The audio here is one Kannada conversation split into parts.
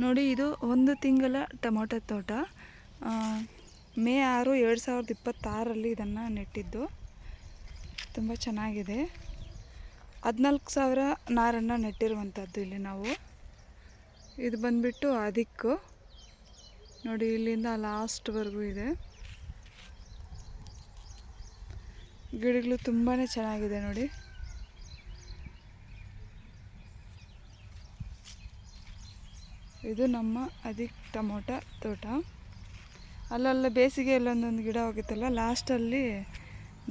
ನೋಡಿ, ಇದು 1 ತಿಂಗಳ ಟೊಮೊಟೊ ತೋಟ. ಮೇ 6, 2026ರಲ್ಲಿ ಇದನ್ನು ನೆಟ್ಟಿದ್ದು. ತುಂಬ ಚೆನ್ನಾಗಿದೆ. 14,000 ನಾರನ್ನು ನೆಟ್ಟಿರುವಂಥದ್ದು ಇಲ್ಲಿ ನಾವು. ಇದು ಬಂದುಬಿಟ್ಟು ಅದಿಕ್ಕು. ನೋಡಿ, ಇಲ್ಲಿಂದ ಲಾಸ್ಟ್ವರೆಗೂ ಇದೆ. ಗಿಡಗಳು ತುಂಬಾ ಚೆನ್ನಾಗಿದೆ ನೋಡಿ. ಇದು ನಮ್ಮ ಅದಿಕ್ ಟೊಮೊಟೊ ತೋಟ. ಅಲ್ಲೆಲ್ಲ ಬೇಸಿಗೆಯಲ್ಲಿ ಒಂದೊಂದು ಗಿಡ ಹೋಗುತ್ತಲ್ಲ, ಲಾಸ್ಟಲ್ಲಿ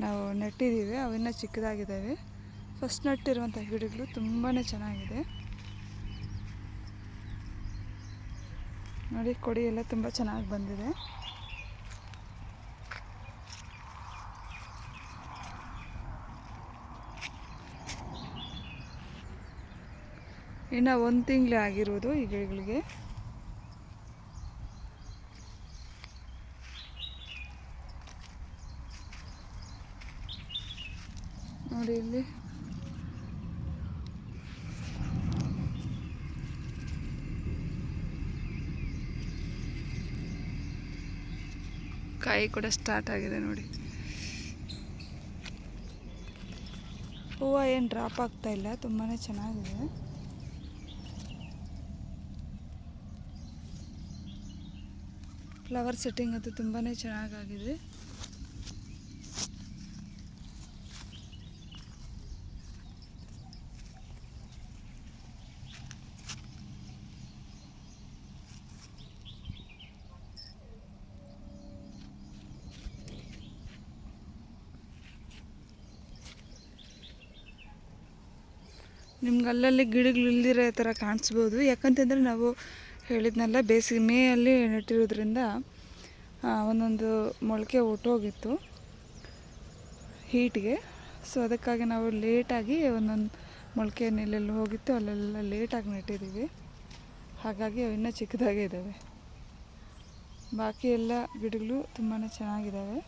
ನಾವು ನೆಟ್ಟಿದ್ದೀವಿ. ಅವಿನ್ನ ಚಿಕ್ಕದಾಗಿದ್ದಾವೆ. ಫಸ್ಟ್ ನೆಟ್ಟಿರುವಂಥ ಗಿಡಗಳು ತುಂಬಾ ಚೆನ್ನಾಗಿದೆ ನೋಡಿ. ಕೊಡಿ ಎಲ್ಲ ತುಂಬ ಚೆನ್ನಾಗಿ ಬಂದಿದೆ. ಇನ್ನು 1 ತಿಂಗಳೇ ಆಗಿರುವುದು ಈ ಗಿಡಗಳಿಗೆ. ನೋಡಿ ಇಲ್ಲಿ ಕಾಯಿ ಕೂಡ ಸ್ಟಾರ್ಟ್ ಆಗಿದೆ ನೋಡಿ. ಹೂವು ಏನು ಡ್ರಾಪ್ ಆಗ್ತಾ ಇಲ್ಲ, ತುಂಬಾ ಚೆನ್ನಾಗಿದೆ. ಫ್ಲವರ್ ಸೆಟ್ಟಿಂಗ್ ಅದು ತುಂಬಾ ಚೆನ್ನಾಗಾಗಿದೆ. ನಿಮ್ಗೆ ಅಲ್ಲಲ್ಲಿ ಗಿಡಗಳು ಇಲ್ದಿರೋ ಥರ ಕಾಣಿಸ್ಬೋದು. ಯಾಕಂತಂದರೆ ನಾವು ಹೇಳಿದ್ನಲ್ಲ, ಬೇಸಿಗೆ ಮೇಯಲ್ಲಿ ನೆಟ್ಟಿರೋದ್ರಿಂದ ಒಂದೊಂದು ಮೊಳಕೆ ಹೊಟ್ಟೋಗಿತ್ತು ಹೀಟ್ಗೆ. ಸೊ ಅದಕ್ಕಾಗಿ ನಾವು ಲೇಟಾಗಿ ಒಂದೊಂದು ಮೊಳಕೆ ಎಲ್ಲೆಲ್ಲಿ ಹೋಗಿತ್ತು ಅಲ್ಲೆಲ್ಲ ಲೇಟಾಗಿ ನೆಟ್ಟಿದ್ದೀವಿ. ಹಾಗಾಗಿ ಅವು ಇನ್ನೂ ಚಿಕ್ಕದಾಗೇ ಇದ್ದಾವೆ. ಬಾಕಿ ಎಲ್ಲ ಗಿಡಗಳು ತುಂಬಾ ಚೆನ್ನಾಗಿದ್ದಾವೆ.